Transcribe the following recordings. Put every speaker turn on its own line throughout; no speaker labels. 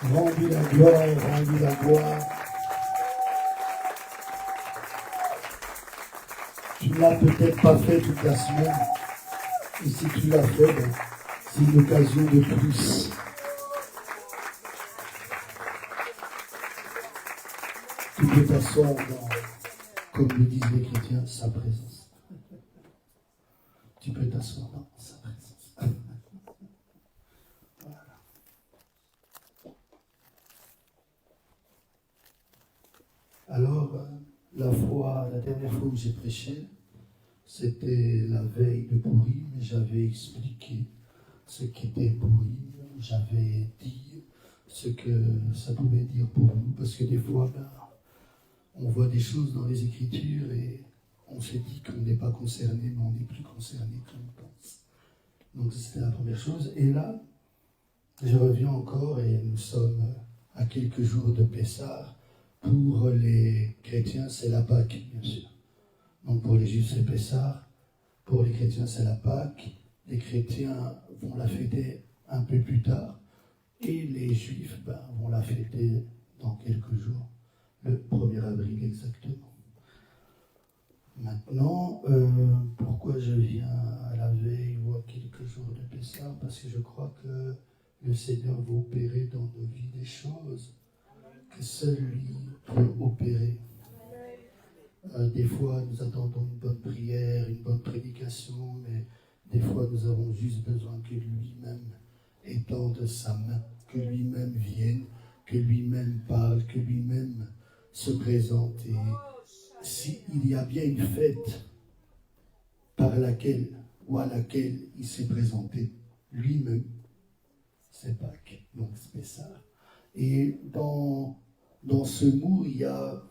Rendis la gloire, rendis la gloire. Tu ne l'as peut-être pas fait toute la semaine. Et si tu l'as fait, ben, c'est une occasion de plus. Tu peux t'asseoir dans, comme le disent les chrétiens, sa présence. Tu peux t'asseoir dans sa présence. Voilà. Alors, la dernière fois où j'ai prêché, c'était la veille de Pourim, et j'avais expliqué ce qu'était Pourim, j'avais dit ce que ça pouvait dire pour nous, parce que des fois, on voit des choses dans les Écritures et on se dit qu'on n'est pas concerné, mais on n'est plus concerné qu'on pense. Donc c'était la première chose. Et là, je reviens encore et nous sommes à quelques jours de Pessah. Pour les chrétiens, c'est la Pâque, bien sûr. Donc pour les Juifs, c'est Pessah. Pour les chrétiens, c'est la Pâque. Les chrétiens vont la fêter un peu plus tard. Et les Juifs vont la fêter dans quelques jours. Le 1er avril exactement. Maintenant, pourquoi je viens à la veille ou à quelques jours de Pessah? Parce que je crois que le Seigneur va opérer dans nos vies des choses que seul lui peut opérer. Des fois, nous attendons une bonne prière, une bonne prédication, mais des fois, nous avons juste besoin que lui-même étende sa main, que lui-même vienne, que lui-même parle, que lui-même se présente. Et s'il y a bien une fête par laquelle ou à laquelle il s'est présenté lui-même, c'est Pâques, donc c'est ça. Et dans ce mot, il y a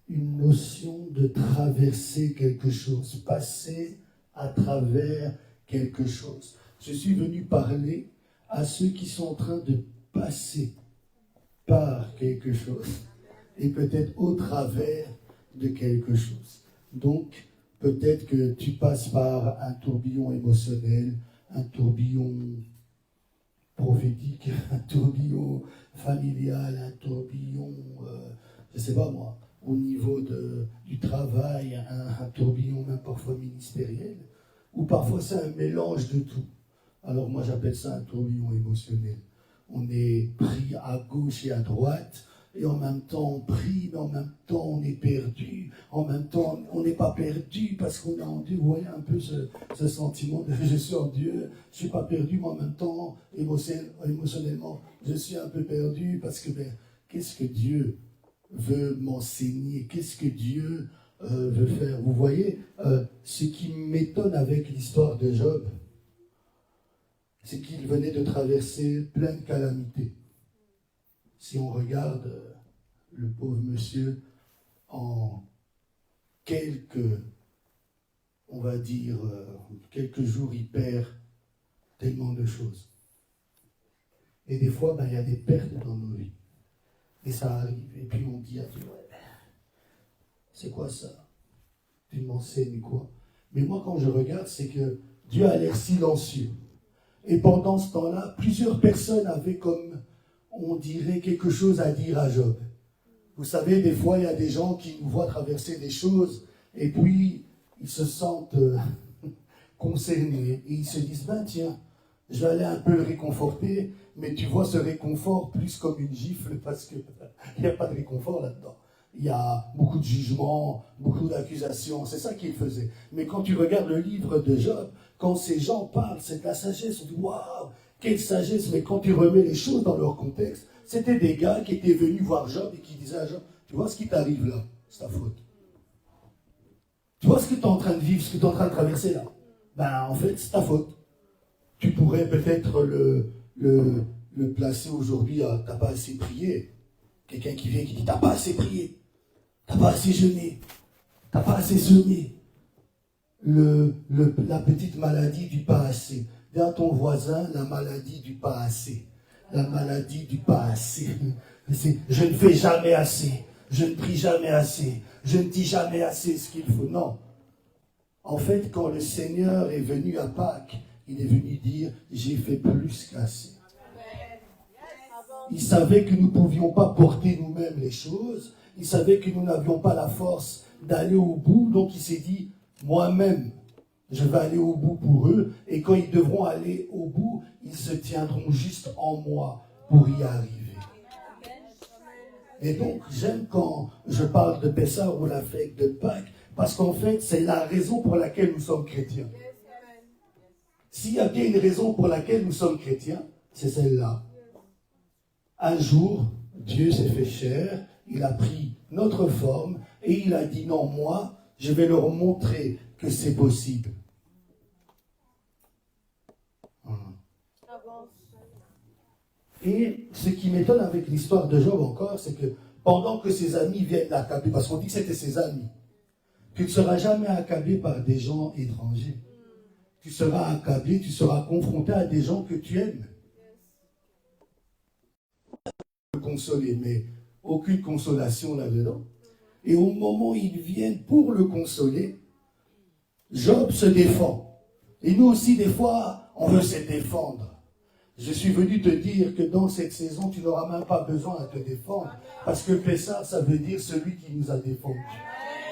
une notion de traverser quelque chose, passer à travers quelque chose. Je suis venu parler à ceux qui sont en train de passer par quelque chose et peut-être au travers de quelque chose. Donc, peut-être que tu passes par un tourbillon émotionnel, un tourbillon prophétique, un tourbillon familial, un tourbillon, je ne sais pas moi, au niveau du travail, un tourbillon même parfois ministériel, ou parfois c'est un mélange de tout. Alors moi j'appelle ça un tourbillon émotionnel. On est pris à gauche et à droite, et en même temps on prie, mais en même temps on est perdu, en même temps on n'est pas perdu parce qu'on est en Dieu. Vous voyez un peu ce sentiment de je suis en Dieu, je ne suis pas perdu, mais en même temps émotionnellement je suis un peu perdu parce que qu'est-ce que Dieu veut m'enseigner, qu'est-ce que Dieu veut faire. Vous voyez, ce qui m'étonne avec l'histoire de Job, c'est qu'il venait de traverser plein de calamités. Si on regarde le pauvre monsieur, en on va dire, quelques jours, il perd tellement de choses. Et des fois, il y a des pertes dans nos vies. Et ça arrive. Et puis on dit à Dieu, c'est quoi ça? Tu m'enseignes quoi? Mais moi, quand je regarde, c'est que Dieu a l'air silencieux. Et pendant ce temps-là, plusieurs personnes avaient comme, on dirait, quelque chose à dire à Job. Vous savez, des fois, il y a des gens qui nous voient traverser des choses et puis ils se sentent concernés. Et ils se disent, tiens, je vais aller un peu le réconforter, mais tu vois ce réconfort plus comme une gifle parce qu'il n'y a pas de réconfort là-dedans. Il y a beaucoup de jugements, beaucoup d'accusations, c'est ça qu'il faisait. Mais quand tu regardes le livre de Job, quand ces gens parlent, c'est de la sagesse, on dit waouh, quelle sagesse, mais quand tu remets les choses dans leur contexte, c'était des gars qui étaient venus voir Job et qui disaient à Job, tu vois ce qui t'arrive là, c'est ta faute. Tu vois ce que tu es en train de vivre, ce que tu es en train de traverser là, en fait, c'est ta faute. Tu pourrais peut-être le placer aujourd'hui à t'as pas assez prié. Quelqu'un qui vient qui dit t'as pas assez prié, t'as pas assez jeûné, t'as pas assez semé. La petite maladie du pas assez. Dis à ton voisin la maladie du pas assez. La maladie du pas assez. Je ne fais jamais assez. Je ne prie jamais assez. Je ne dis jamais assez ce qu'il faut. Non. En fait, quand le Seigneur est venu à Pâques, il est venu dire, j'ai fait plus qu'assez. Il savait que nous ne pouvions pas porter nous-mêmes les choses. Il savait que nous n'avions pas la force d'aller au bout. Donc il s'est dit, moi-même, je vais aller au bout pour eux. Et quand ils devront aller au bout, ils se tiendront juste en moi pour y arriver. Et donc, j'aime quand je parle de Pessah ou la fête de Pâques, parce qu'en fait, c'est la raison pour laquelle nous sommes chrétiens. S'il y a bien une raison pour laquelle nous sommes chrétiens, c'est celle-là. Un jour, Dieu s'est fait chair, il a pris notre forme et il a dit non, moi, je vais leur montrer que c'est possible. Et ce qui m'étonne avec l'histoire de Job encore, c'est que pendant que ses amis viennent l'accabler, parce qu'on dit que c'était ses amis, tu ne seras jamais accablé par des gens étrangers. Tu seras accablé, tu seras confronté à des gens que tu aimes. Consoler, mais aucune consolation là-dedans. Et au moment où ils viennent pour le consoler, Job se défend. Et nous aussi, des fois, on veut se défendre. Je suis venu te dire que dans cette saison, tu n'auras même pas besoin de te défendre. Parce que Pessah, ça veut dire celui qui nous a défendus.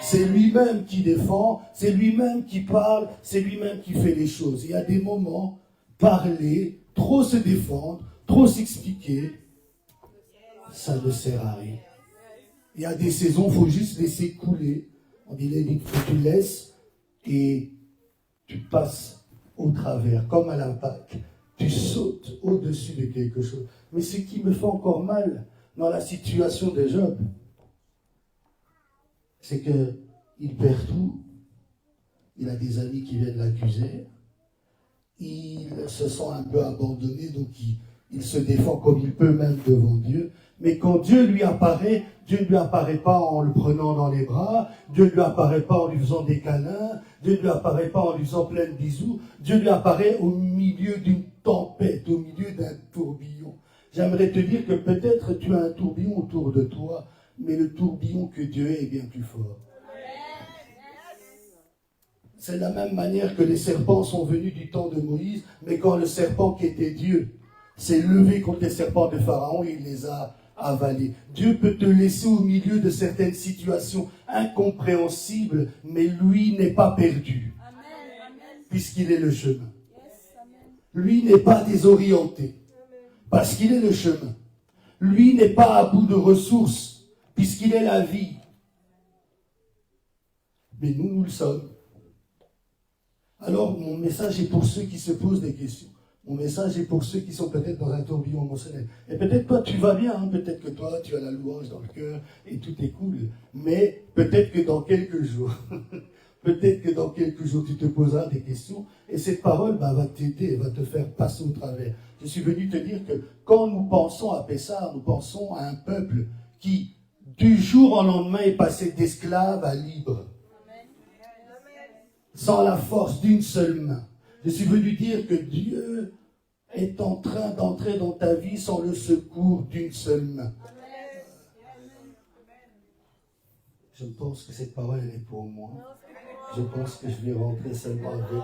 C'est lui-même qui défend, c'est lui-même qui parle, c'est lui-même qui fait les choses. Il y a des moments, parler, trop se défendre, trop s'expliquer, ça ne sert à rien. Il y a des saisons, il faut juste laisser couler. On dit, tu laisses et tu passes au travers, comme à la Pâque. Tu sautes au-dessus de quelque chose. Mais ce qui me fait encore mal dans la situation de Job, c'est qu'il perd tout. Il a des amis qui viennent l'accuser. Il se sent un peu abandonné, donc il se défend comme il peut, même devant Dieu. Mais quand Dieu lui apparaît, Dieu ne lui apparaît pas en le prenant dans les bras, Dieu ne lui apparaît pas en lui faisant des câlins, Dieu ne lui apparaît pas en lui faisant plein de bisous, Dieu lui apparaît au milieu d'une tempête, au milieu d'un tourbillon. J'aimerais te dire que peut-être tu as un tourbillon autour de toi, mais le tourbillon que Dieu est bien plus fort. C'est de la même manière que les serpents sont venus du temps de Moïse, mais quand le serpent qui était Dieu s'est levé contre les serpents de Pharaon, il les a avalés. Dieu peut te laisser au milieu de certaines situations incompréhensibles, mais lui n'est pas perdu, puisqu'il est le chemin. Lui n'est pas désorienté, parce qu'il est le chemin. Lui n'est pas à bout de ressources, puisqu'il est la vie. Mais nous le sommes. Alors, mon message est pour ceux qui se posent des questions. Mon message est pour ceux qui sont peut-être dans un tourbillon émotionnel. Et peut-être toi, tu vas bien, hein? Peut-être que toi, tu as la louange dans le cœur et tout est cool. Mais peut-être que dans quelques jours, tu te poseras des questions et cette parole va t'aider, va te faire passer au travers. Je suis venu te dire que quand nous pensons à Pessah, nous pensons à un peuple qui, du jour au lendemain, est passé d'esclave à libre. Sans la force d'une seule main. Je suis venu dire que Dieu est en train d'entrer dans ta vie sans le secours d'une seule main. Je pense que cette parole, elle est pour moi. Je pense que je vais rentrer seulement avec.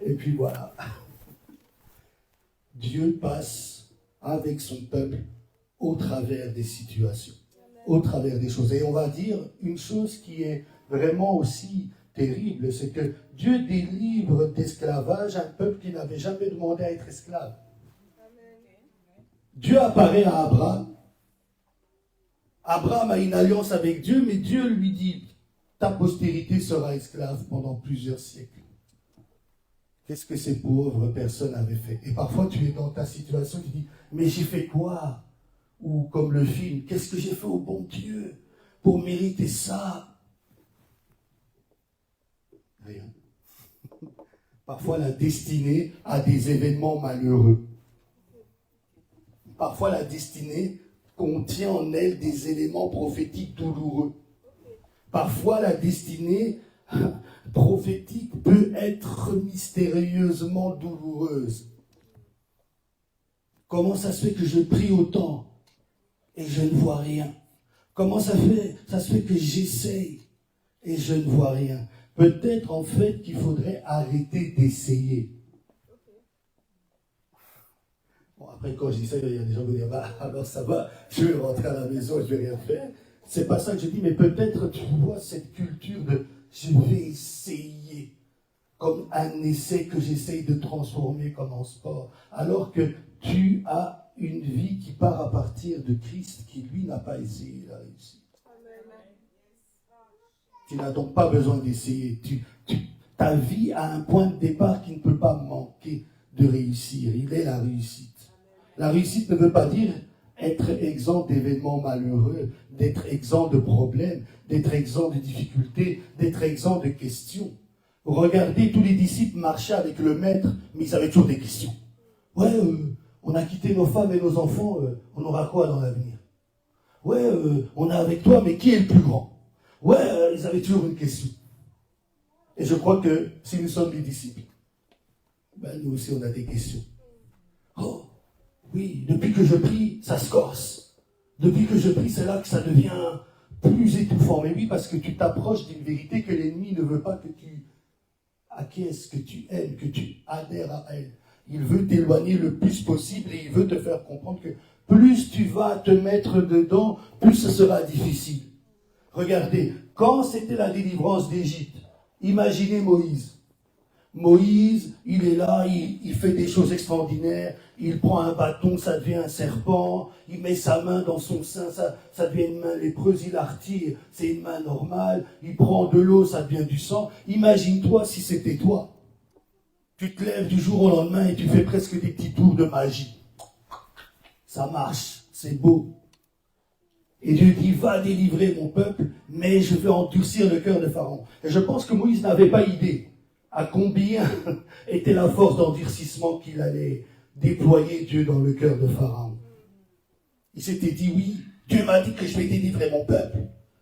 Et puis voilà. Dieu passe avec son peuple au travers des situations, au travers des choses. Et on va dire une chose qui est vraiment aussi terrible, c'est que Dieu délivre d'esclavage un peuple qui n'avait jamais demandé à être esclave. Dieu apparaît à Abraham. Abraham a une alliance avec Dieu, mais Dieu lui dit, ta postérité sera esclave pendant plusieurs siècles. Qu'est-ce que ces pauvres personnes avaient fait? Et parfois tu es dans ta situation, tu dis, mais j'ai fait quoi? Ou comme le film, qu'est-ce que j'ai fait au bon Dieu pour mériter ça? Rien. Parfois la destinée a des événements malheureux. Parfois la destinée contient en elle des éléments prophétiques douloureux. Parfois la destinée prophétique peut être mystérieusement douloureuse. Comment ça se fait que je prie autant et je ne vois rien? Comment ça se fait que j'essaye et je ne vois rien? Peut-être en fait qu'il faudrait arrêter d'essayer. Bon, après, quand je dis ça, il y a des gens qui vont dire, bah, alors ça va, je vais rentrer à la maison, je vais rien faire. C'est pas ça que je dis, mais peut-être tu vois cette culture de je vais essayer, comme un essai que j'essaye de transformer comme en sport, alors que tu as une vie qui part à partir de Christ, qui lui n'a pas essayé la réussite. Tu n'as donc pas besoin d'essayer. Ta vie a un point de départ qui ne peut pas manquer de réussir. Il est la réussite. La réussite ne veut pas dire être exempt d'événements malheureux, d'être exempt de problèmes, d'être exempt de difficultés, d'être exempt de questions. Regardez, tous les disciples marchaient avec le maître, mais ils avaient toujours des questions. Ouais, on a quitté nos femmes et nos enfants, on aura quoi dans l'avenir? Ouais, on est avec toi, mais qui est le plus grand? Ouais, ils avaient toujours une question. Et je crois que si nous sommes des disciples, ben nous aussi on a des questions. Oh, oui, depuis que je prie, ça se corse. Depuis que je prie, c'est là que ça devient plus étouffant. Mais oui, parce que tu t'approches d'une vérité que l'ennemi ne veut pas que tu acquiesces, que tu aimes, que tu adhères à elle. Il veut t'éloigner le plus possible et il veut te faire comprendre que plus tu vas te mettre dedans, plus ce sera difficile. Regardez, quand c'était la délivrance d'Égypte, imaginez Moïse. Moïse, il est là, il fait des choses extraordinaires, il prend un bâton, ça devient un serpent, il met sa main dans son sein, ça devient une main lépreuse, il la retire, c'est une main normale, il prend de l'eau, ça devient du sang. Imagine-toi si c'était toi. Tu te lèves du jour au lendemain et tu fais presque des petits tours de magie. Ça marche, c'est beau. Et Dieu dit, va délivrer mon peuple, mais je vais endurcir le cœur de Pharaon. Et je pense que Moïse n'avait pas idée à combien était la force d'endurcissement qu'il allait déployer Dieu dans le cœur de Pharaon. Il s'était dit, oui, Dieu m'a dit que je vais délivrer mon peuple.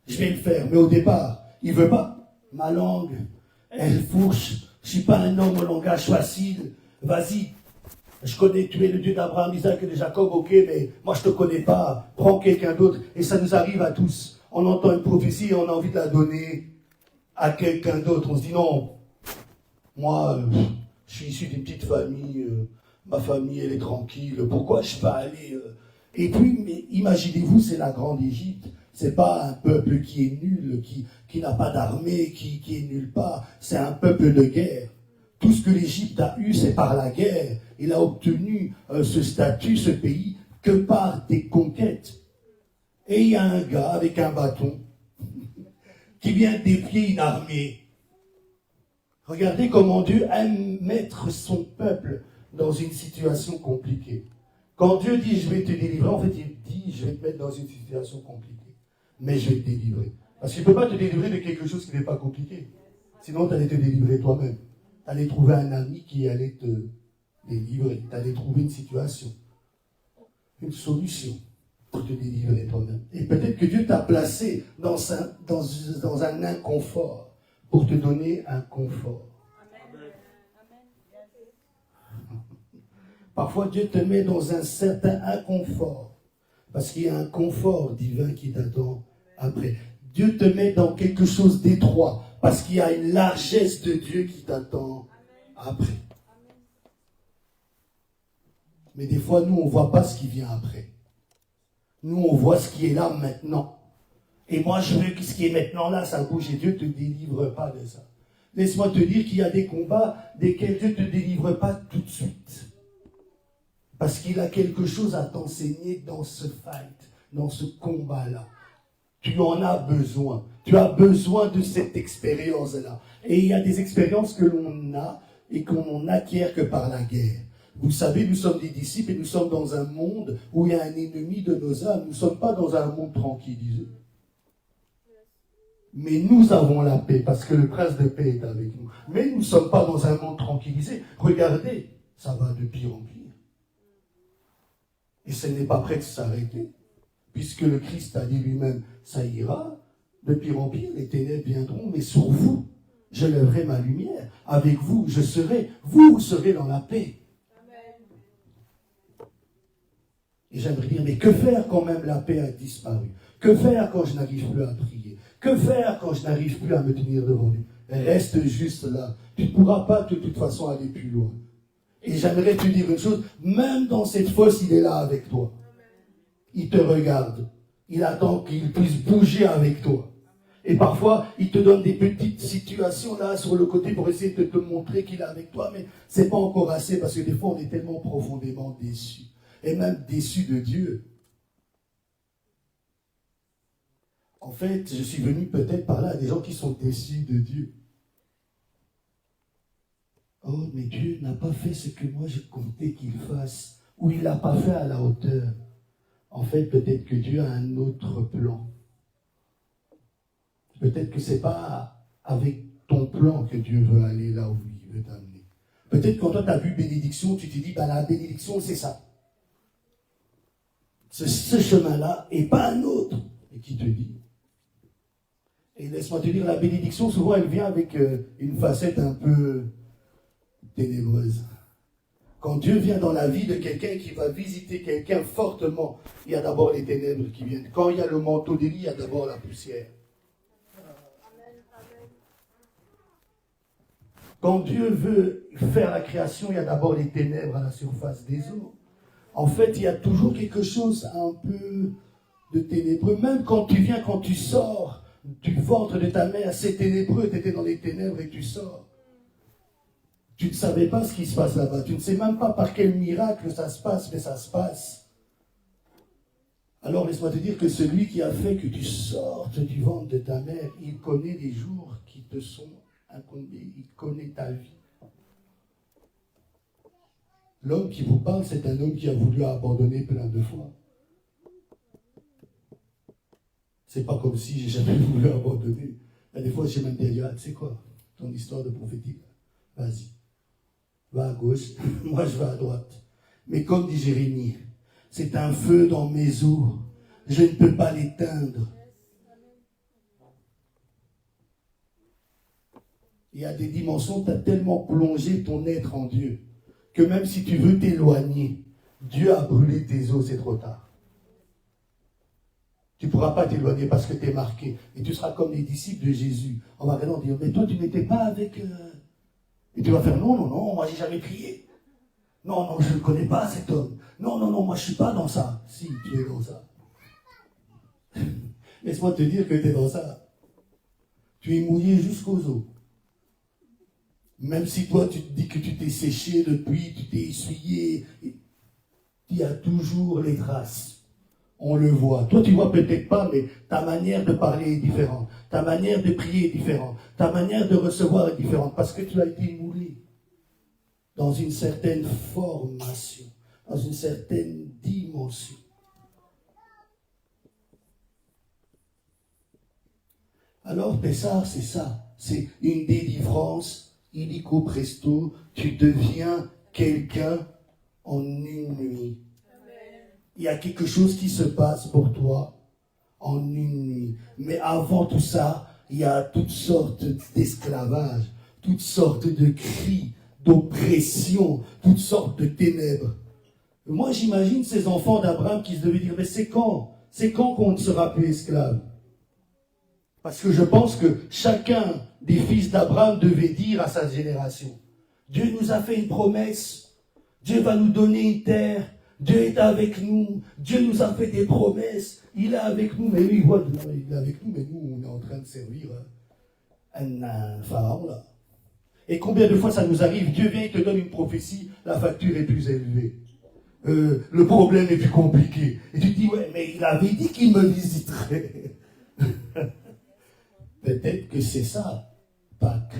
Je vais le faire. Mais au départ, il veut pas. Ma langue, elle fourche. Je suis pas un homme au langage facile. Vas-y. Je connais, tu es le Dieu d'Abraham, d'Isaac et de Jacob, ok, mais moi je te connais pas. Prends quelqu'un d'autre. Et ça nous arrive à tous. On entend une prophétie et on a envie de la donner à quelqu'un d'autre. On se dit non. Moi, je suis issu d'une petite famille, ma famille, elle est tranquille, pourquoi je vais aller Et puis, mais imaginez-vous, c'est la grande Égypte, c'est pas un peuple qui est nul, qui n'a pas d'armée, qui est nulle part, c'est un peuple de guerre. Tout ce que l'Égypte a eu, c'est par la guerre. Il a obtenu ce statut, ce pays, que par des conquêtes. Et il y a un gars avec un bâton qui vient défier une armée. Regardez comment Dieu aime mettre son peuple dans une situation compliquée. Quand Dieu dit je vais te délivrer, en fait il dit je vais te mettre dans une situation compliquée. Mais je vais te délivrer. Parce qu'il ne peut pas te délivrer de quelque chose qui n'est pas compliqué. Sinon tu allais te délivrer toi-même. Tu allais trouver un ami qui allait te délivrer. Tu allais trouver une situation, une solution pour te délivrer toi-même. Et peut-être que Dieu t'a placé dans un inconfort pour te donner un confort. Parfois, Dieu te met dans un certain inconfort, parce qu'il y a un confort divin qui t'attend après. Dieu te met dans quelque chose d'étroit, parce qu'il y a une largesse de Dieu qui t'attend après. Mais des fois, nous, on ne voit pas ce qui vient après. Nous, on voit ce qui est là maintenant. Et moi, je veux que ce qui est maintenant là, ça bouge. Et Dieu ne te délivre pas de ça. Laisse-moi te dire qu'il y a des combats desquels Dieu ne te délivre pas tout de suite. Parce qu'il a quelque chose à t'enseigner dans ce fight, dans ce combat-là. Tu en as besoin. Tu as besoin de cette expérience-là. Et il y a des expériences que l'on a et qu'on n'acquiert que par la guerre. Vous savez, nous sommes des disciples et nous sommes dans un monde où il y a un ennemi de nos âmes. Nous ne sommes pas dans un monde tranquillisé. Mais nous avons la paix parce que le prince de paix est avec nous. Mais nous ne sommes pas dans un monde tranquillisé. Regardez, ça va de pire en pire. Et ce n'est pas prêt de s'arrêter. Puisque le Christ a dit lui-même, ça ira, de pire en pire, les ténèbres viendront, mais sur vous, je lèverai ma lumière. Avec vous, je serai, vous serez dans la paix. Et j'aimerais dire, mais que faire quand même la paix a disparu? Que faire quand je n'arrive plus à prier? Que faire quand je n'arrive plus à me tenir devant lui? Reste juste là. Tu ne pourras pas de toute façon aller plus loin. Et j'aimerais te dire une chose, même dans cette fosse, il est là avec toi. Il te regarde. Il attend qu'il puisse bouger avec toi. Et parfois, il te donne des petites situations là sur le côté pour essayer de te montrer qu'il est avec toi, mais c'est pas encore assez parce que des fois, on est tellement profondément déçus. Et même déçus de Dieu. En fait, je suis venu peut-être par là à des gens qui sont déçus de Dieu. Oh, mais Dieu n'a pas fait ce que moi je comptais qu'il fasse, ou il l'a pas fait à la hauteur. En fait, peut-être que Dieu a un autre plan. Peut-être que c'est pas avec ton plan que Dieu veut aller là où il veut t'amener. Peut-être quand toi tu as vu bénédiction, tu te dis, bah la bénédiction c'est ça. C'est ce chemin-là et pas un autre. Et qui te dit? Et laisse-moi te dire, la bénédiction, souvent, elle vient avec une facette un peu ténébreuse. Quand Dieu vient dans la vie de quelqu'un qui va visiter quelqu'un fortement, il y a d'abord les ténèbres qui viennent. Quand il y a le manteau d'Élie, il y a d'abord la poussière. Quand Dieu veut faire la création, il y a d'abord les ténèbres à la surface des eaux. En fait, il y a toujours quelque chose un peu de ténébreux. Même quand tu viens, quand tu sors du ventre de ta mère, c'est ténébreux, tu étais dans les ténèbres et tu sors. Tu ne savais pas ce qui se passe là-bas. Tu ne sais même pas par quel miracle ça se passe, mais ça se passe. Alors laisse-moi te dire que celui qui a fait que tu sortes du ventre de ta mère, il connaît les jours qui te sont inconnus, il connaît ta vie. L'homme qui vous parle, c'est un homme qui a voulu abandonner plein de fois. C'est pas comme si j'ai jamais voulu abandonner. Il y a des fois, j'ai même dit, tu sais quoi, ton histoire de prophétique, vas-y, va à gauche, moi je vais à droite. Mais comme dit Jérémie, c'est un feu dans mes os, je ne peux pas l'éteindre. Il y a des dimensions, tu as tellement plongé ton être en Dieu, que même si tu veux t'éloigner, Dieu a brûlé tes os, c'est trop tard. Tu ne pourras pas t'éloigner parce que tu es marqué. Et tu seras comme les disciples de Jésus. On va vraiment dire, mais toi tu n'étais pas avec... Et tu vas faire, non, moi j'ai jamais prié. Non, je ne connais pas cet homme. Non, moi je ne suis pas dans ça. Si, tu es dans ça. Laisse-moi te dire que tu es dans ça. Tu es mouillé jusqu'aux os. Même si toi tu te dis que tu t'es séché depuis, tu t'es essuyé, il y a toujours les traces. On le voit. Toi, tu vois peut-être pas, mais ta manière de parler est différente. Ta manière de prier est différente. Ta manière de recevoir est différente. Parce que tu as été moulé dans une certaine formation, dans une certaine dimension. Alors, Pessah, c'est ça. C'est une délivrance, illico presto. Tu deviens quelqu'un en une nuit. Il y a quelque chose qui se passe pour toi en une nuit. Mais avant tout ça, il y a toutes sortes d'esclavages, toutes sortes de cris, d'oppression, toutes sortes de ténèbres. Moi, j'imagine ces enfants d'Abraham qui se devaient dire, mais c'est quand qu'on ne sera plus esclave? Parce que je pense que chacun des fils d'Abraham devait dire à sa génération, Dieu nous a fait une promesse, Dieu va nous donner une terre, Dieu est avec nous, Dieu nous a fait des promesses, il est avec nous, mais lui, il est avec nous, mais nous, on est en train de servir un pharaon là. Et combien de fois ça nous arrive, Dieu vient, il te donne une prophétie, la facture est plus élevée. Le problème est plus compliqué. Et tu te dis, ouais, mais il avait dit qu'il me visiterait. Peut-être que c'est ça, Pâques.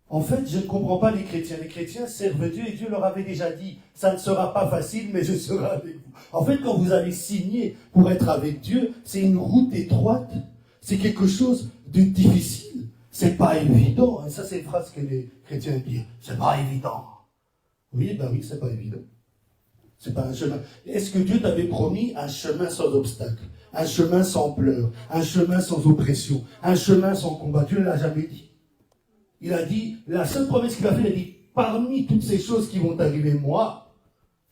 En fait, je ne comprends pas les chrétiens. Les chrétiens servent Dieu et Dieu leur avait déjà dit, ça ne sera pas facile, mais je serai avec vous. En fait, quand vous avez signé pour être avec Dieu, c'est une route étroite. C'est quelque chose de difficile. C'est pas évident. Et ça, c'est une phrase que les chrétiens disent. C'est pas évident. Oui, c'est pas évident. C'est pas un chemin. Est-ce que Dieu t'avait promis un chemin sans obstacle, un chemin sans pleurs, un chemin sans oppression, un chemin sans combat? Dieu ne l'a jamais dit. Il a dit, la seule promesse qu'il a faite, il a dit, parmi toutes ces choses qui vont arriver, moi,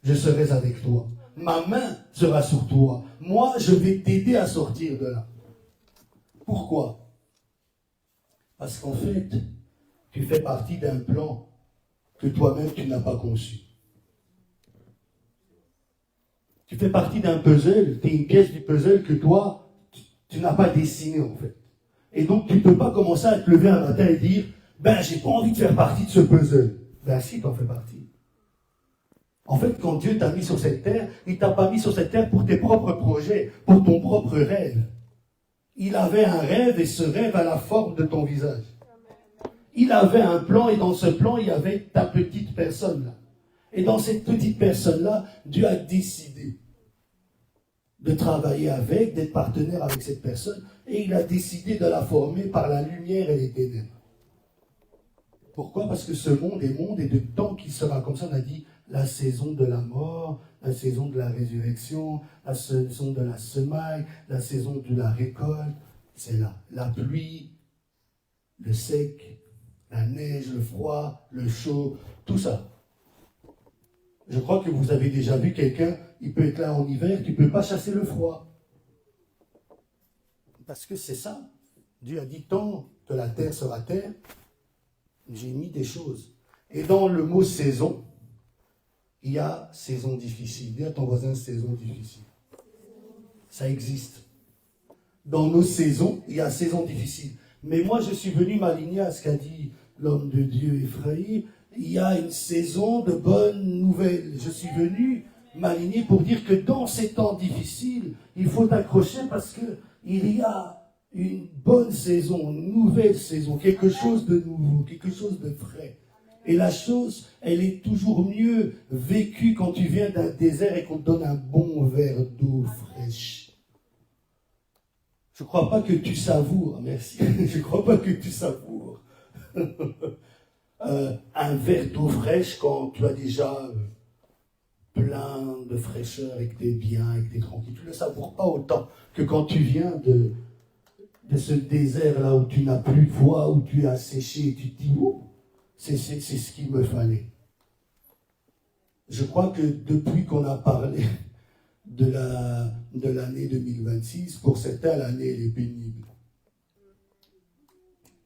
je serai avec toi. Ma main sera sur toi. Moi, je vais t'aider à sortir de là. Pourquoi? Parce qu'en fait, tu fais partie d'un plan que toi-même tu n'as pas conçu. Tu fais partie d'un puzzle, tu es une pièce du puzzle que toi, tu n'as pas dessiné en fait. Et donc tu ne peux pas commencer à te lever un matin et dire, ben j'ai pas envie de faire partie de ce puzzle. Ben si, tu en fais partie. En fait, quand Dieu t'a mis sur cette terre, il ne t'a pas mis sur cette terre pour tes propres projets, pour ton propre rêve. Il avait un rêve et ce rêve a la forme de ton visage. Il avait un plan et dans ce plan, il y avait ta petite personne là. Et dans cette petite personne-là, Dieu a décidé de travailler avec, d'être partenaire avec cette personne, et il a décidé de la former par la lumière et les ténèbres. Pourquoi? Parce que ce monde est monde, et de temps qu'il sera, comme ça on a dit, la saison de la mort, la saison de la résurrection, la saison de la semaille, la saison de la récolte, c'est là. La pluie, le sec, la neige, le froid, le chaud, tout ça. Je crois que vous avez déjà vu quelqu'un, il peut être là en hiver, tu ne peux pas chasser le froid. Parce que c'est ça. Dieu a dit, tant que la terre sera terre, j'ai mis des choses. Et dans le mot saison, il y a saison difficile. Dis à ton voisin, saison difficile. Ça existe. Dans nos saisons, il y a saison difficile. Mais moi, je suis venu m'aligner à ce qu'a dit l'homme de Dieu Ephraïm. Il y a une saison de bonnes nouvelles. Je suis venu m'aligner pour dire que dans ces temps difficiles, il faut t'accrocher parce qu'il y a une bonne saison, une nouvelle saison, quelque chose de nouveau, quelque chose de frais. Et la chose, elle est toujours mieux vécue quand tu viens d'un désert et qu'on te donne un bon verre d'eau fraîche. Je ne crois pas que tu savoures, merci, je ne crois pas que tu savoures un verre d'eau fraîche quand tu as déjà plein de fraîcheur et que tu es bien et que tu es tranquille. Tu ne le savoures pas autant que quand tu viens de ce désert-là où tu n'as plus de voix, où tu es asséché et tu te dis, oh, c'est ce qu'il me fallait. Je crois que depuis qu'on a parlé de l'année 2026, pour certains, l'année elle est pénible.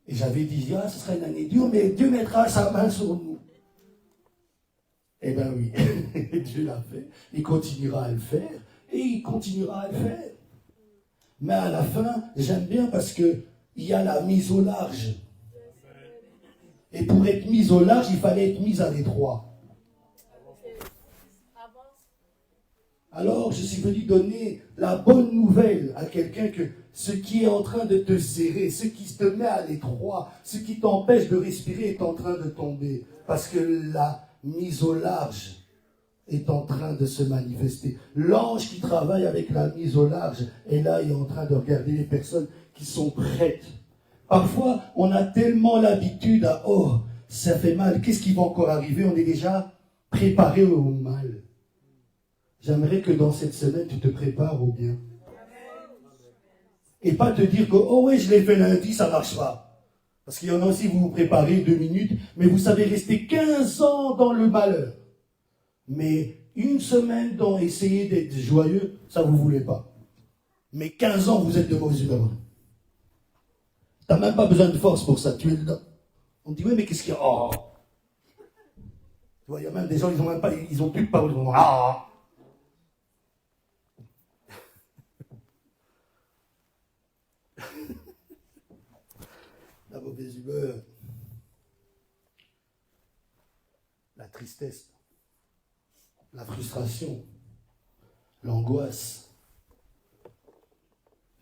Et j'avais dit, ce sera une année dure, mais Dieu mettra sa main sur nous. Eh bien oui, Dieu l'a fait, il continuera à le faire, et il continuera à le faire. Mais à la fin, j'aime bien parce qu'il y a la mise au large. Et pour être mis au large, il fallait être mis à l'étroit. Alors, je suis venu donner la bonne nouvelle à quelqu'un que ce qui est en train de te serrer, ce qui te met à l'étroit, ce qui t'empêche de respirer est en train de tomber. Parce que la mise au large est en train de se manifester. L'ange qui travaille avec la mise au large est là, il est en train de regarder les personnes qui sont prêtes. Parfois, on a tellement l'habitude à « oh, ça fait mal, qu'est-ce qui va encore arriver ?» On est déjà préparé au mal. J'aimerais que dans cette semaine, tu te prépares au bien. Et pas te dire que « oh ouais, je l'ai fait lundi, ça ne marche pas. » Parce qu'il y en a aussi, vous vous préparez 2 minutes, mais vous savez rester 15 ans dans le malheur. Mais une semaine dans essayer d'être joyeux, ça vous ne voulez pas. Mais 15 ans, vous êtes de mauvaise humeur. Tu n'as même pas besoin de force pour ça, tu es dedans. On dit, oui, mais qu'est-ce qu'il y a? Oh. Tu vois, il y a même des gens, ils n'ont plus de parole. Ils vont ah. La mauvaise humeur, la tristesse, la frustration, l'angoisse,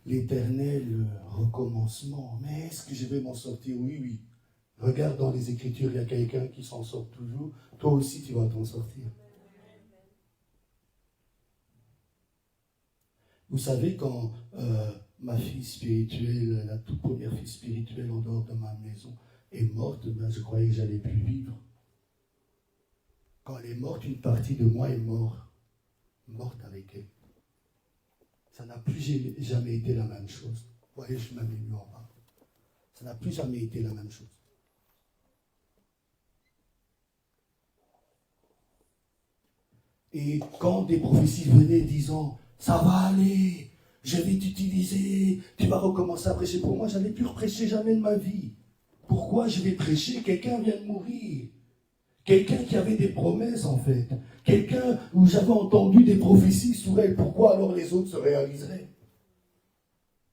l'éternel recommencement. Mais est-ce que je vais m'en sortir? Oui, oui. Regarde dans les Écritures, il y a quelqu'un qui s'en sort toujours. Toi aussi, tu vas t'en sortir. Vous savez, quand ma fille spirituelle, la toute première fille spirituelle en dehors de ma maison, est morte, ben, je croyais que j'allais plus vivre. Quand elle est morte, une partie de moi est morte avec elle. Ça n'a plus jamais été la même chose. Vous voyez, je m'avais mis en bas. Ça n'a plus jamais été la même chose. Et quand des prophéties venaient disant « ça va aller, je vais t'utiliser, tu vas recommencer à prêcher » pour moi, je n'allais plus prêcher jamais de ma vie. pourquoi je vais prêcher? Quelqu'un vient de mourir. Quelqu'un qui avait des promesses, en fait. Quelqu'un où j'avais entendu des prophéties sur elle. Pourquoi alors les autres se réaliseraient?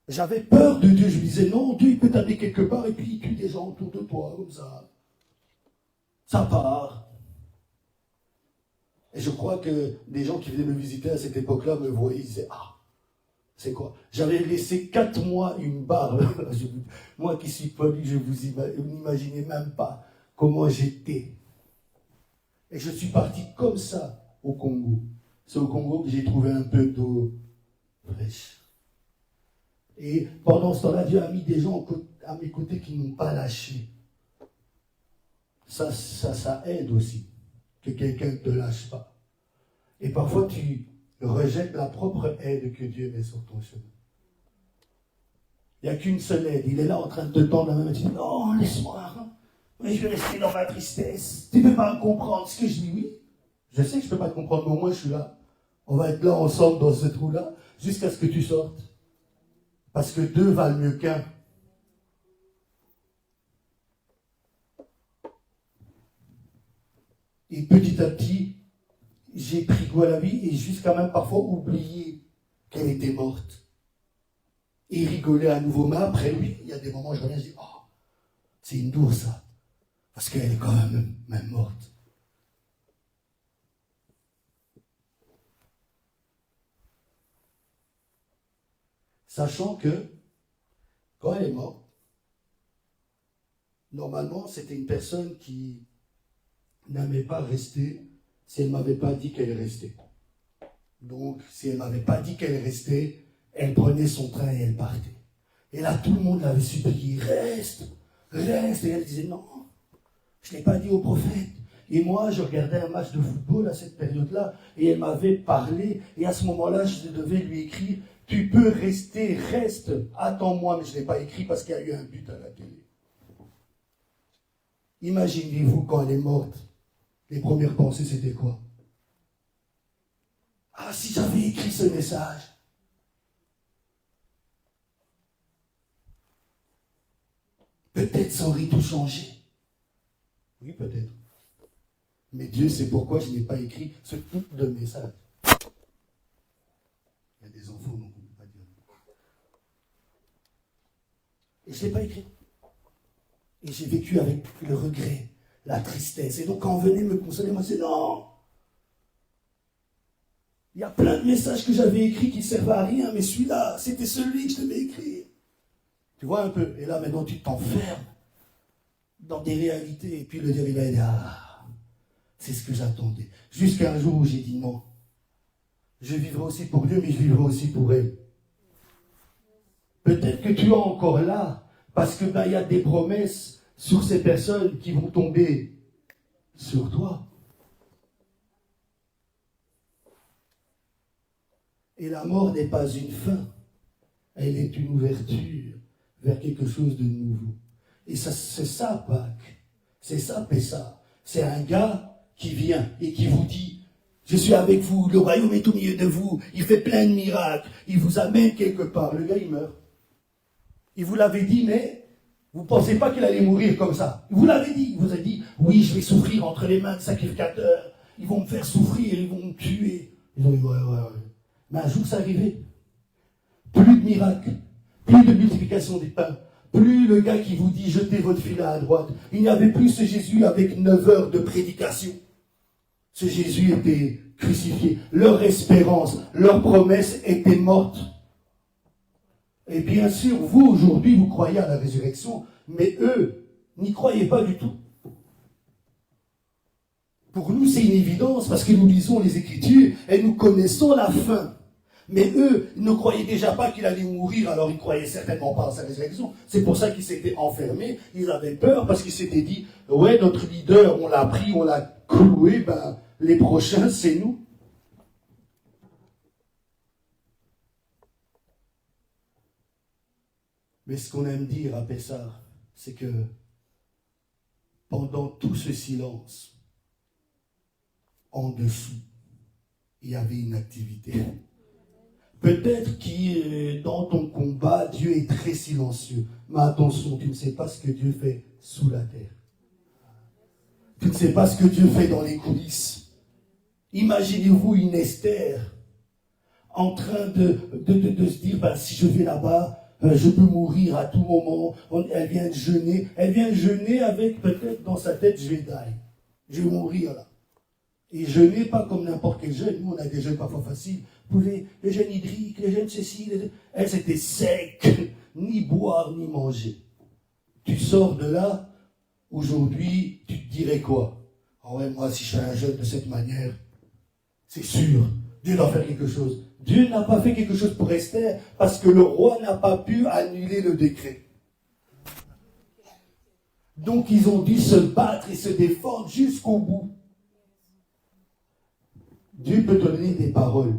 J'avais peur de Dieu. Je me disais, non, Dieu, il peut t'amener quelque part et puis il tue des gens autour de toi, comme ça. Ça part. Et je crois que des gens qui venaient me visiter à cette époque-là me voyaient, ils disaient, ah, c'est quoi? J'avais laissé 4 mois une barbe. Moi qui suis poli, vous n'imaginez même pas comment j'étais. Et je suis parti comme ça au Congo. C'est au Congo que j'ai trouvé un peu d'eau fraîche. Et pendant ce temps-là, Dieu a mis des gens à mes côtés qui ne m'ont pas lâché. Ça aide aussi, que quelqu'un ne te lâche pas. Et parfois, tu rejettes la propre aide que Dieu met sur ton chemin. Il n'y a qu'une seule aide. Il est là en train de te tendre la main et tu dis, non, laisse-moi. Mais je vais rester dans ma tristesse. Tu ne peux pas me comprendre ce que je dis, oui. Je sais que je ne peux pas te comprendre, mais au moins je suis là. On va être là ensemble dans ce trou-là, jusqu'à ce que tu sortes. Parce que 2 valent mieux qu'un. Et petit à petit, j'ai pris goût à la vie et jusqu'à même parfois oublié qu'elle était morte. Et rigoler à nouveau. Mais après, oui, il y a des moments où je reviens et je dis, oh, c'est une douce, ça. Parce qu'elle est quand même morte. Sachant que, quand elle est morte, normalement, c'était une personne qui n'aimait pas rester si elle ne m'avait pas dit qu'elle restait. Donc, si elle ne m'avait pas dit qu'elle restait, elle prenait son train et elle partait. Et là, tout le monde l'avait supplié, reste, reste. Et elle disait, non, je ne l'ai pas dit au prophète. Et moi, je regardais un match de football à cette période-là, et elle m'avait parlé, et à ce moment-là, je devais lui écrire, tu peux rester, reste, attends-moi, mais je ne l'ai pas écrit parce qu'il y a eu un but à la télé. Imaginez-vous quand elle est morte, les premières pensées, c'était quoi? Ah, si j'avais écrit ce message. Peut-être ça aurait tout changé. Oui, peut-être. Mais Dieu sait pourquoi je n'ai pas écrit ce type de message. Il y a des enfants, donc on ne peut pas dire. Et je ne l'ai pas écrit. Et j'ai vécu avec le regret, la tristesse. Et donc quand on venait me consoler, moi je disais non. Il y a plein de messages que j'avais écrits qui ne servaient à rien, mais celui-là, c'était celui que je devais écrire. Tu vois un peu? Et là maintenant tu t'enfermes dans des réalités. Et puis le diable il va dire, ah, c'est ce que j'attendais. Jusqu'à un jour où j'ai dit non. Je vivrai aussi pour Dieu, mais je vivrai aussi pour elle. Peut-être que tu es encore là, parce que il y a des promesses sur ces personnes qui vont tomber sur toi. Et la mort n'est pas une fin, elle est une ouverture vers quelque chose de nouveau. Et ça, c'est ça Pâques, c'est ça Pessah. C'est un gars qui vient et qui vous dit, je suis avec vous, le royaume est au milieu de vous, il fait plein de miracles, il vous amène quelque part. Le gars il meurt. Il vous l'avait dit, mais vous ne pensez pas qu'il allait mourir comme ça. Il vous l'avait dit, il vous a dit, oui, je vais souffrir entre les mains de sacrificateurs, ils vont me faire souffrir, ils vont me tuer. Ils ont dit, ouais. Mais un jour, c'est arrivé. Plus de miracles, plus de multiplication des pains, plus le gars qui vous dit, jetez votre filet à droite. Il n'y avait plus ce Jésus avec 9 heures de prédication. Ce Jésus était crucifié. Leur espérance, leur promesse était morte. Et bien sûr, vous, aujourd'hui, vous croyez à la résurrection, mais eux n'y croyaient pas du tout. Pour nous, c'est une évidence, parce que nous lisons les Écritures et nous connaissons la fin. Mais eux ne croyaient déjà pas qu'il allait mourir, alors ils ne croyaient certainement pas à sa résurrection. C'est pour ça qu'ils s'étaient enfermés, ils avaient peur, parce qu'ils s'étaient dit, ouais, notre leader, on l'a pris, on l'a cloué, les prochains, c'est nous. Mais ce qu'on aime dire à Pessah, c'est que pendant tout ce silence, en dessous, il y avait une activité. Peut-être que dans ton combat, Dieu est très silencieux. Mais attention, tu ne sais pas ce que Dieu fait sous la terre. Tu ne sais pas ce que Dieu fait dans les coulisses. Imaginez-vous une Esther en train de se dire, ben, si je vais là-bas, je peux mourir à tout moment. Elle vient de jeûner. Elle vient de jeûner avec peut-être dans sa tête, je vais die. Je vais mourir là. Et jeûner pas comme n'importe quel jeûne. Nous, on a des jeûnes parfois faciles. Les jeûnes hydriques, les jeûnes ceci. Elle, c'était sec. Ni boire, ni manger. Tu sors de là, aujourd'hui, tu te dirais quoi? Ah ouais, moi, si je fais un jeûne de cette manière, c'est sûr, Dieu doit faire quelque chose. Dieu n'a pas fait quelque chose pour Esther parce que le roi n'a pas pu annuler le décret. Donc ils ont dû se battre et se défendre jusqu'au bout. Dieu peut te donner des paroles.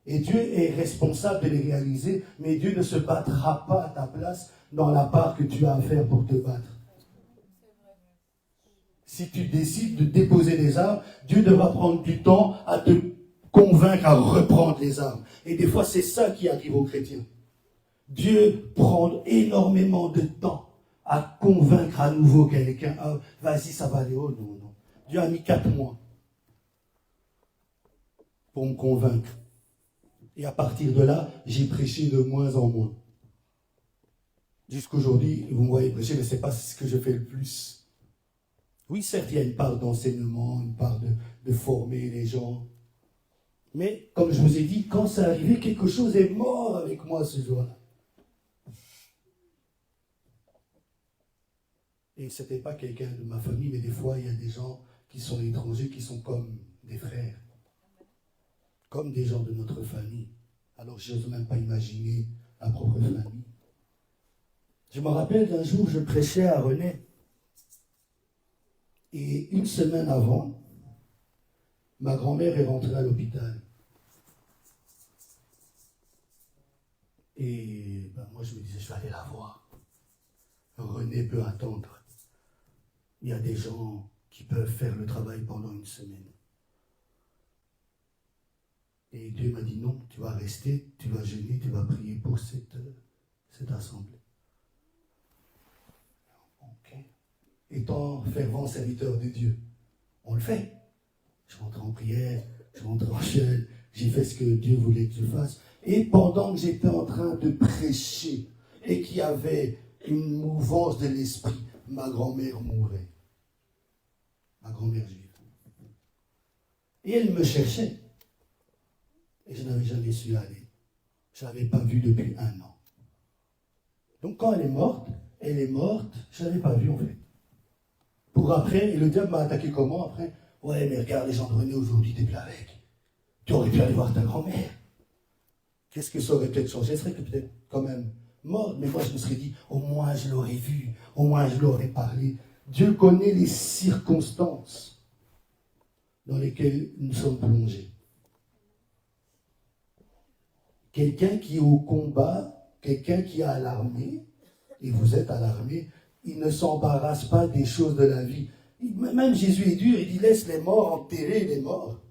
Et Dieu est responsable de les réaliser, mais Dieu ne se battra pas à ta place dans la part que tu as à faire pour te battre. Si tu décides de déposer les armes, Dieu devra prendre du temps à te convaincre à reprendre les armes. Et des fois, c'est ça qui arrive aux chrétiens. Dieu prend énormément de temps à convaincre à nouveau quelqu'un. Ah, vas-y, ça va aller. Oh non, non. Dieu a mis 4 mois pour me convaincre. Et à partir de là, j'ai prêché de moins en moins. Jusqu'aujourd'hui, vous me voyez prêcher, mais ce n'est pas ce que je fais le plus. Oui, certes, il y a une part d'enseignement, une part de former les gens. Mais, comme je vous ai dit, quand c'est arrivé, quelque chose est mort avec moi ce jour-là. Et ce n'était pas quelqu'un de ma famille, mais des fois, il y a des gens qui sont étrangers, qui sont comme des frères. Comme des gens de notre famille. Alors, je n'ose même pas imaginer ma propre famille. Je me rappelle d'un jour, je prêchais à René. Et une semaine avant, ma grand-mère est rentrée à l'hôpital. Et ben, moi, je me disais, je vais aller la voir. René peut attendre. Il y a des gens qui peuvent faire le travail pendant une semaine. Et Dieu m'a dit, non, tu vas rester, tu vas jeûner, tu vas prier pour cette assemblée. Ok. Étant fervent serviteur de Dieu, on le fait. Je rentre en prière, je rentre en jeûne, j'ai fait ce que Dieu voulait que je fasse. Et pendant que j'étais en train de prêcher et qu'il y avait une mouvance de l'esprit, ma grand-mère mourait. Ma grand-mère juive. Et elle me cherchait. Et je n'avais jamais su aller. Je ne l'avais pas vue depuis 1 an. Donc quand elle est morte, je ne l'avais pas vue en fait. Pour après, et le diable m'a attaqué comment après? Ouais, mais regarde les gens de René aujourd'hui, t'es plus avec. Tu aurais pu aller voir ta grand-mère. Qu'est-ce que ça aurait peut-être changé? Elle serait peut-être quand même morte. Mais moi, je me serais dit, au moins je l'aurais vue, au moins je l'aurais parlé. Dieu connaît les circonstances dans lesquelles nous sommes plongés. Quelqu'un qui est au combat, quelqu'un qui est à l'armée, et vous êtes à l'armée, il ne s'embarrasse pas des choses de la vie. Même Jésus est dur, il dit laisse les morts enterrer les morts.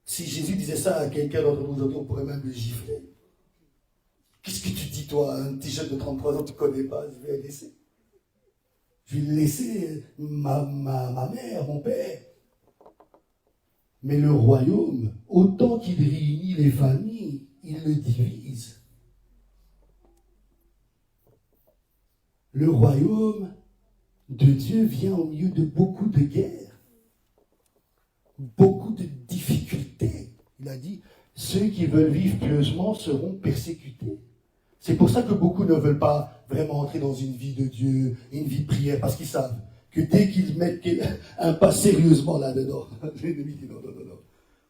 Si Jésus disait ça à quelqu'un d'entre vous aujourd'hui, on pourrait même le gifler. Qu'est-ce que tu dis toi, un petit jeune de 33 ans, tu ne connais pas, je vais le laisser. Je vais laisser ma mère, mon père. Mais le royaume, autant qu'il réunit les familles, il le divise. Le royaume de Dieu vient au milieu de beaucoup de guerres, beaucoup de difficultés. Il a dit, ceux qui veulent vivre pieusement seront persécutés. C'est pour ça que beaucoup ne veulent pas vraiment entrer dans une vie de Dieu, une vie de prière, parce qu'ils savent que dès qu'ils mettent un pas sérieusement là-dedans, l'ennemi dit non, non, non, non.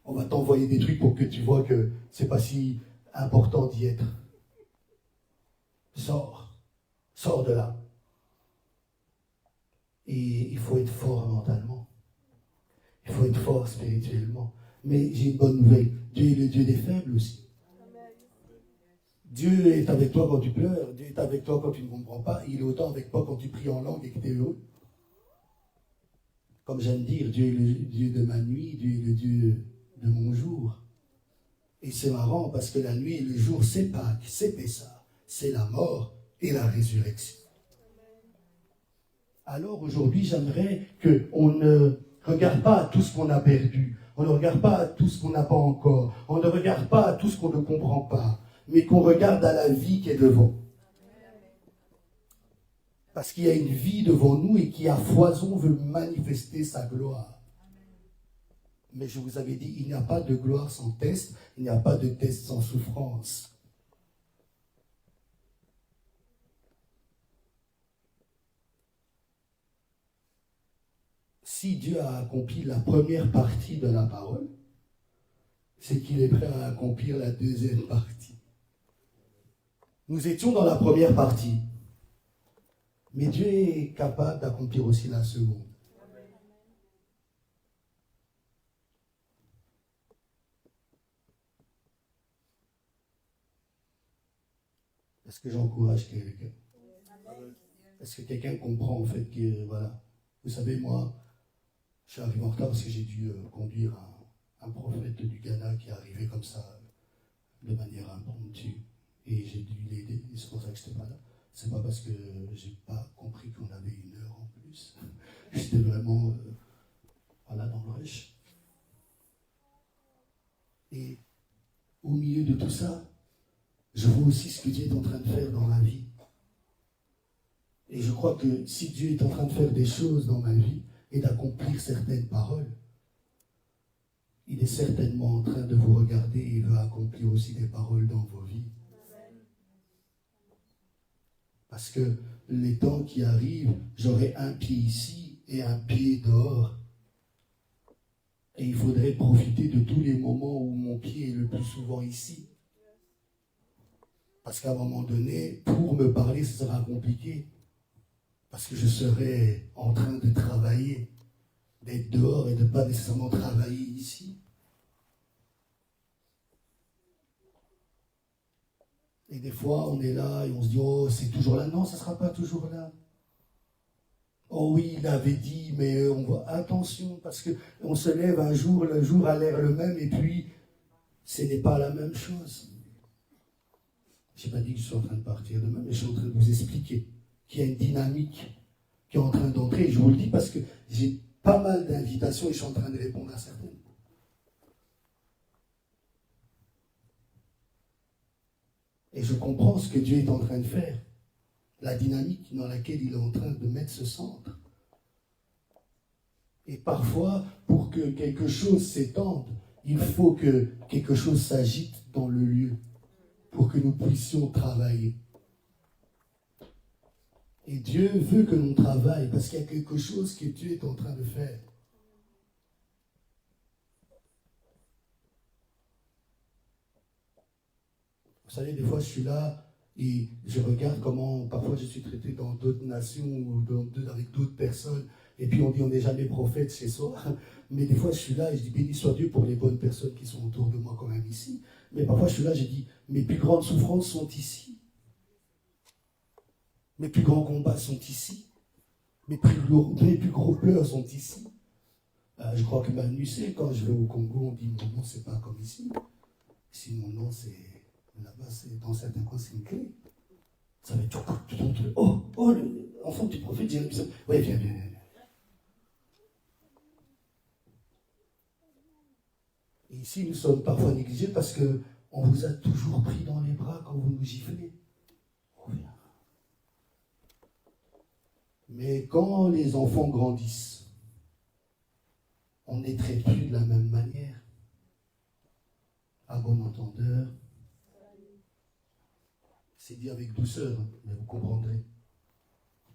On va t'envoyer des trucs pour que tu vois que c'est pas si important d'y être. Sors de là. Et il faut être fort mentalement. Il faut être fort spirituellement. Mais j'ai une bonne nouvelle. Dieu est le Dieu des faibles aussi. Dieu est avec toi quand tu pleures. Dieu est avec toi quand tu ne comprends pas. Il est autant avec toi quand tu pries en langue et que tu es heureux. Comme j'aime dire, Dieu est le Dieu de ma nuit. Dieu est le Dieu de mon jour. Et c'est marrant parce que la nuit et le jour, c'est Pâques, c'est Pessah, c'est la mort et la résurrection. Alors aujourd'hui, j'aimerais qu'on ne regarde pas à tout ce qu'on a perdu, on ne regarde pas à tout ce qu'on n'a pas encore, on ne regarde pas à tout ce qu'on ne comprend pas, mais qu'on regarde à la vie qui est devant. Parce qu'il y a une vie devant nous et qui à foison veut manifester sa gloire. Mais je vous avais dit, il n'y a pas de gloire sans test, il n'y a pas de test sans souffrance. Si Dieu a accompli la première partie de la parole, c'est qu'il est prêt à accomplir la deuxième partie. Nous étions dans la première partie, mais Dieu est capable d'accomplir aussi la seconde. Est-ce que j'encourage quelqu'un? Est-ce que quelqu'un comprend en fait que, voilà, vous savez, moi, je suis arrivé en retard parce que j'ai dû conduire un prophète du Ghana qui est arrivé comme ça, de manière impromptue. Et j'ai dû l'aider, et c'est pour ça que je n'étais pas là. C'est pas parce que j'ai pas compris qu'on avait 1 heure en plus. J'étais vraiment voilà, dans le rush. Et au milieu de tout ça, je vois aussi ce que Dieu est en train de faire dans ma vie. Et je crois que si Dieu est en train de faire des choses dans ma vie et d'accomplir certaines paroles, il est certainement en train de vous regarder et il veut accomplir aussi des paroles dans vos vies. Parce que les temps qui arrivent, j'aurai un pied ici et un pied dehors. Et il faudrait profiter de tous les moments où mon pied est le plus souvent ici. Parce qu'à un moment donné, pour me parler, ce sera compliqué. Parce que je serai en train de travailler, d'être dehors et de ne pas nécessairement travailler ici. Et des fois, on est là et on se dit, oh, c'est toujours là. Non, ça ne sera pas toujours là. Oh oui, il avait dit, mais on voit, attention, parce qu'on se lève un jour, le jour a l'air le même, et puis, ce n'est pas la même chose. Je n'ai pas dit que je suis en train de partir demain, mais je suis en train de vous expliquer qu'il y a une dynamique qui est en train d'entrer. Et je vous le dis parce que j'ai pas mal d'invitations et je suis en train de répondre à certaines. Et je comprends ce que Dieu est en train de faire. La dynamique dans laquelle il est en train de mettre ce centre. Et parfois, pour que quelque chose s'étende, il faut que quelque chose s'agite dans le lieu pour que nous puissions travailler. Et Dieu veut que l'on travaille parce qu'il y a quelque chose que Dieu est en train de faire. Vous savez, des fois, je suis là et je regarde comment parfois je suis traité dans d'autres nations ou avec d'autres personnes. Et puis on dit on n'est jamais prophète chez soi. Mais des fois, je suis là et je dis béni soit Dieu pour les bonnes personnes qui sont autour de moi quand même ici. Mais parfois, je suis là, je dis mes plus grandes souffrances sont ici. Mes plus grands combats sont ici. Mes plus gros pleurs sont ici. Je crois que Manu sait, quand je vais au Congo, on dit mon nom, c'est pas comme ici. Si mon nom, c'est là-bas, c'est dans certains coins, c'est une clé. Ça va être oh, l'enfant du prophète, j'ai besoin. Oui, viens. Et ici, nous sommes parfois négligés parce qu'on vous a toujours pris dans les bras quand vous nous giflez. Reviens. Mais quand les enfants grandissent, on ne les traite plus de la même manière. À bon entendeur, c'est dit avec douceur, mais vous comprendrez.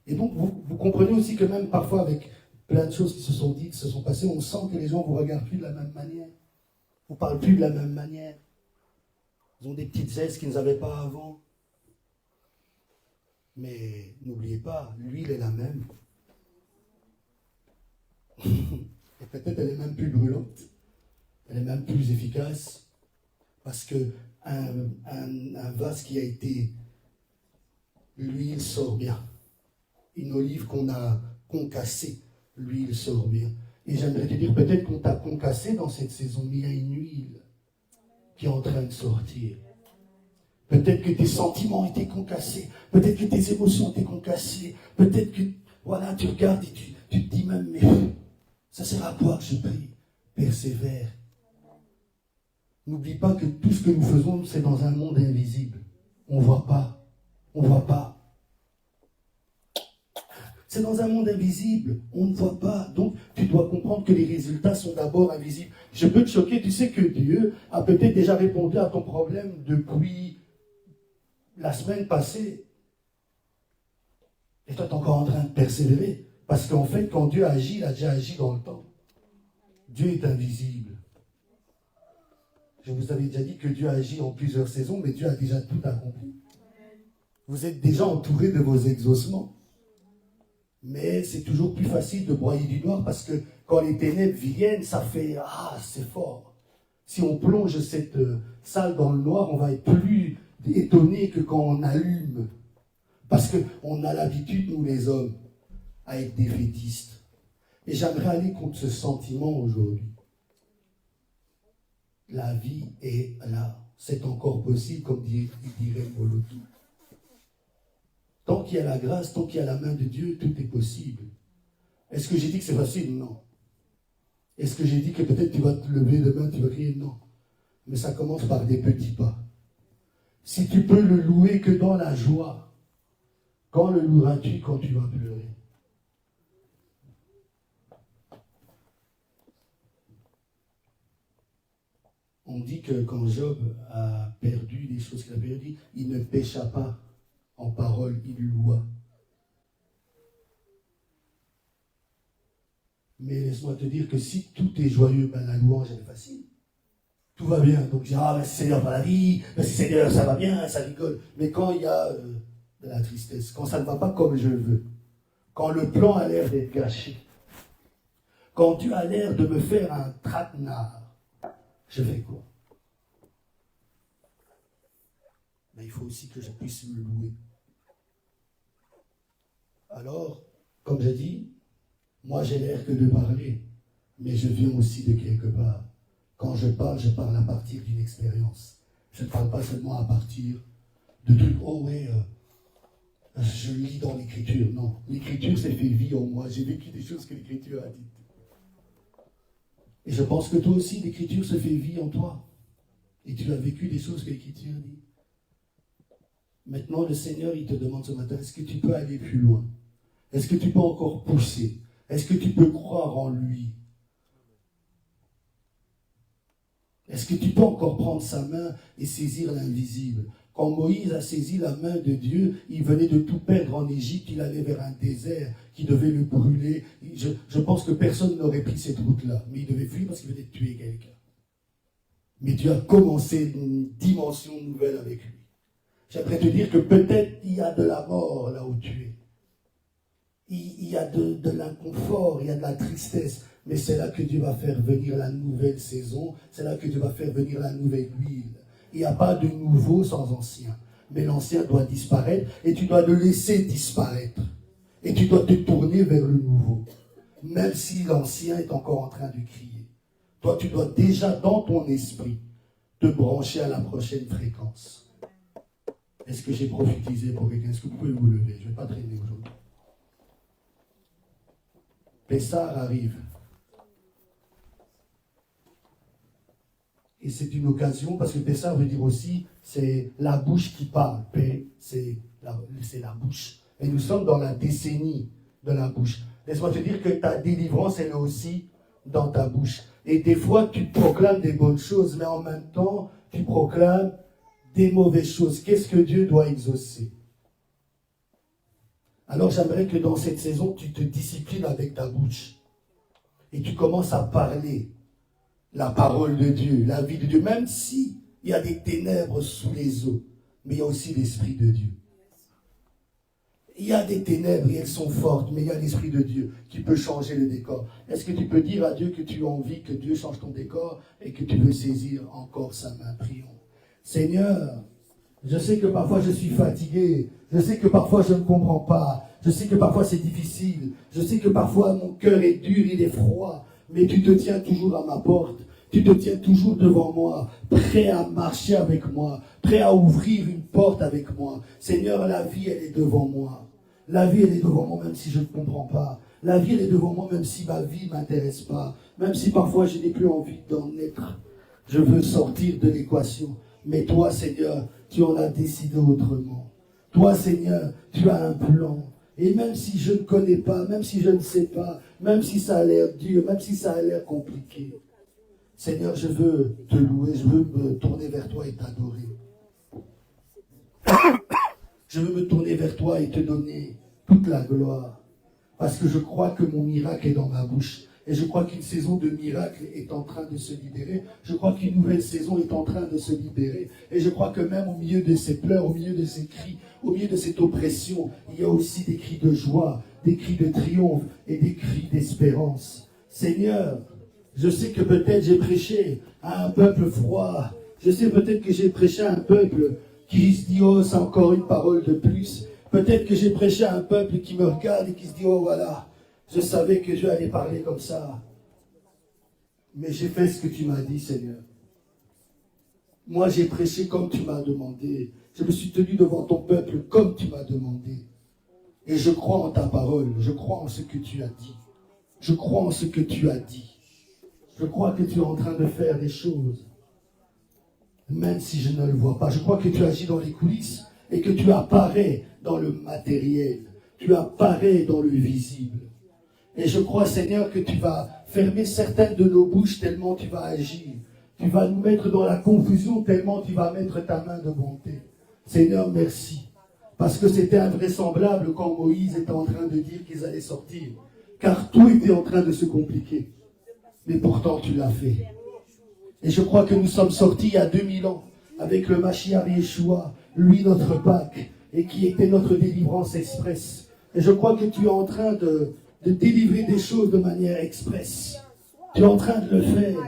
Et donc, vous comprenez aussi que même parfois, avec plein de choses qui se sont dites, qui se sont passées, on sent que les gens ne vous regardent plus de la même manière. Vous ne parlent plus de la même manière. Ils ont des petites aises qu'ils n'avaient pas avant. Mais n'oubliez pas, l'huile est la même. Et peut-être elle est même plus brûlante. Elle est même plus efficace. Parce que un vase qui a été... L'huile sort bien. Une olive qu'on a concassée, l'huile sort bien. Et j'aimerais te dire, peut-être qu'on t'a concassé dans cette saison, mais il y a une huile qui est en train de sortir. Peut-être que tes sentiments étaient concassés. Peut-être que tes émotions étaient concassées. Peut-être que, voilà, tu regardes et tu te dis même, mais ça sert à quoi que je prie? Persévère. N'oublie pas que tout ce que nous faisons, c'est dans un monde invisible. On ne voit pas. On ne voit pas. C'est dans un monde invisible. On ne voit pas. Donc, tu dois comprendre que les résultats sont d'abord invisibles. Je peux te choquer. Tu sais que Dieu a peut-être déjà répondu à ton problème depuis la semaine passée. Et toi, tu es encore en train de persévérer. Parce qu'en fait, quand Dieu agit, il a déjà agi dans le temps. Dieu est invisible. Je vous avais déjà dit que Dieu agit en plusieurs saisons, mais Dieu a déjà tout accompli. Vous êtes déjà entouré de vos exaucements. Mais c'est toujours plus facile de broyer du noir parce que quand les ténèbres viennent, ça fait « Ah, c'est fort ». Si on plonge cette salle dans le noir, on va être plus étonné que quand on allume. Parce qu'on a l'habitude, nous les hommes, à être défaitistes. Et j'aimerais aller contre ce sentiment aujourd'hui. La vie est là. C'est encore possible, comme dirait Moloto. Tant qu'il y a la grâce, tant qu'il y a la main de Dieu, tout est possible. Est-ce que j'ai dit que c'est facile? Non. Est-ce que j'ai dit que peut-être tu vas te lever demain, tu vas crier? Non. Mais ça commence par des petits pas. Si tu peux le louer que dans la joie, quand le loueras-tu quand tu vas pleurer? On dit que quand Job a perdu les choses qu'il a perdues, il ne pécha pas en parole, il loua. Mais laisse-moi te dire que si tout est joyeux, ben la louange elle est facile. Tout va bien. Donc je dis, ah merci Seigneur pour la vie, merci Seigneur, ça va bien, ça rigole. Mais quand il y a de la tristesse, quand ça ne va pas comme je veux, quand le plan a l'air d'être gâché, quand Dieu a l'air de me faire un traquenard, je fais quoi? Mais il faut aussi que je puisse me louer. Alors, comme j'ai dit, moi j'ai l'air que de parler, mais je viens aussi de quelque part. Quand je parle à partir d'une expérience. Je ne parle pas seulement à partir de trucs, oh ouais, je lis dans l'écriture. Non, l'écriture s'est fait vie en moi. J'ai vécu des choses que l'écriture a dites. Et je pense que toi aussi, l'écriture se fait vie en toi. Et tu as vécu des choses que l'écriture dit. Maintenant, le Seigneur, il te demande ce matin, est-ce que tu peux aller plus loin? Est-ce que tu peux encore pousser? Est-ce que tu peux croire en lui? Est-ce que tu peux encore prendre sa main et saisir l'invisible? Quand Moïse a saisi la main de Dieu, il venait de tout perdre en Égypte, il allait vers un désert qui devait le brûler. Je pense que personne n'aurait pris cette route-là, mais il devait fuir parce qu'il venait de tuer quelqu'un. Mais Dieu a commencé une dimension nouvelle avec lui. J'aimerais te dire que peut-être il y a de la mort là où tu es. Il y a de l'inconfort, il y a de la tristesse. Mais c'est là que Dieu va faire venir la nouvelle saison. C'est là que Dieu va faire venir la nouvelle huile. Il n'y a pas de nouveau sans ancien. Mais l'ancien doit disparaître et tu dois le laisser disparaître. Et tu dois te tourner vers le nouveau. Même si l'ancien est encore en train de crier. Toi, tu dois déjà dans ton esprit te brancher à la prochaine fréquence. Est-ce que j'ai prophétisé pour quelqu'un? Est-ce que vous pouvez vous lever? Je ne vais pas traîner aujourd'hui. Pessah arrive. Et c'est une occasion, parce que Pessah veut dire aussi, c'est la bouche qui parle. C'est la bouche. Et nous sommes dans la décennie de la bouche. Laisse-moi te dire que ta délivrance, elle est aussi dans ta bouche. Et des fois, tu proclames des bonnes choses, mais en même temps, tu proclames des mauvaises choses. Qu'est-ce que Dieu doit exaucer? Alors j'aimerais que dans cette saison, tu te disciplines avec ta bouche. Et tu commences à parler la parole de Dieu, la vie de Dieu, même si il y a des ténèbres sous les eaux, mais il y a aussi l'Esprit de Dieu. Il y a des ténèbres et elles sont fortes, mais il y a l'Esprit de Dieu qui peut changer le décor. Est-ce que tu peux dire à Dieu que tu as envie que Dieu change ton décor et que tu veux saisir encore sa main? Prions. Seigneur, je sais que parfois je suis fatigué, je sais que parfois je ne comprends pas, je sais que parfois c'est difficile, je sais que parfois mon cœur est dur, il est froid, mais tu te tiens toujours à ma porte. Tu te tiens toujours devant moi, prêt à marcher avec moi, prêt à ouvrir une porte avec moi. Seigneur, la vie, elle est devant moi. La vie, elle est devant moi même si je ne comprends pas. La vie, elle est devant moi même si ma vie ne m'intéresse pas. Même si parfois je n'ai plus envie d'en être. Je veux sortir de l'équation. Mais toi, Seigneur, tu en as décidé autrement. Toi, Seigneur, tu as un plan. Et même si je ne connais pas, même si je ne sais pas, même si ça a l'air dur, même si ça a l'air compliqué, Seigneur, je veux te louer, je veux me tourner vers toi et t'adorer. Je veux me tourner vers toi et te donner toute la gloire. Parce que je crois que mon miracle est dans ma bouche. Et je crois qu'une saison de miracle est en train de se libérer. Je crois qu'une nouvelle saison est en train de se libérer. Et je crois que même au milieu de ces pleurs, au milieu de ces cris, au milieu de cette oppression, il y a aussi des cris de joie, des cris de triomphe et des cris d'espérance. Seigneur, je sais que peut-être j'ai prêché à un peuple froid. Je sais peut-être que j'ai prêché à un peuple qui se dit, oh, c'est encore une parole de plus. Peut-être que j'ai prêché à un peuple qui me regarde et qui se dit, oh voilà, je savais que Dieu allait parler comme ça. Mais j'ai fait ce que tu m'as dit, Seigneur. Moi, j'ai prêché comme tu m'as demandé. Je me suis tenu devant ton peuple comme tu m'as demandé. Et je crois en ta parole. Je crois en ce que tu as dit. Je crois en ce que tu as dit. Je crois que tu es en train de faire des choses. Même si je ne le vois pas. Je crois que tu agis dans les coulisses et que tu apparais dans le matériel. Tu apparais dans le visible. Et je crois, Seigneur, que tu vas fermer certaines de nos bouches tellement tu vas agir. Tu vas nous mettre dans la confusion tellement tu vas mettre ta main de bonté. Seigneur, merci. Parce que c'était invraisemblable quand Moïse était en train de dire qu'ils allaient sortir. Car tout était en train de se compliquer. Mais pourtant, tu l'as fait. Et je crois que nous sommes sortis il y a 2000 ans avec le Mashiach Yeshua, lui notre Pâques, et qui était notre délivrance express. Et je crois que tu es en train de délivrer des choses de manière express. Tu es en train de le faire.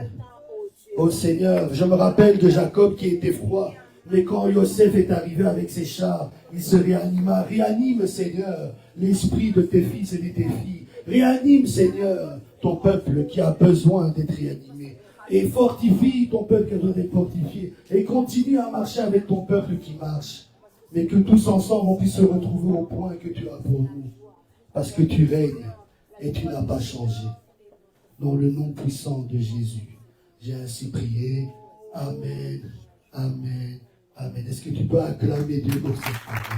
Oh Seigneur, je me rappelle de Jacob qui était froid, mais quand Yosef est arrivé avec ses chars, il se réanima. Réanime, Seigneur, l'esprit de tes fils et de tes filles. Réanime, Seigneur, ton peuple qui a besoin d'être réanimé. Et fortifie ton peuple qui a besoin d'être fortifié. Et continue à marcher avec ton peuple qui marche. Mais que tous ensemble, on puisse se retrouver au point que tu as pour nous. Parce que tu règnes et tu n'as pas changé. Dans le nom puissant de Jésus, j'ai ainsi prié. Amen, amen, amen. Est-ce que tu peux acclamer Dieu pour cette parole?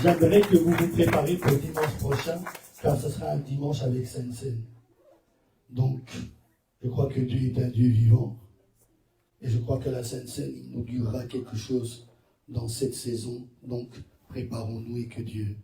J'aimerais que vous vous prépariez pour dimanche prochain, car ce sera un dimanche avec Sainte-Seine. Donc, je crois que Dieu est un Dieu vivant. Et je crois que la Sainte-Seine inaugurera quelque chose dans cette saison. Donc, préparons-nous et que Dieu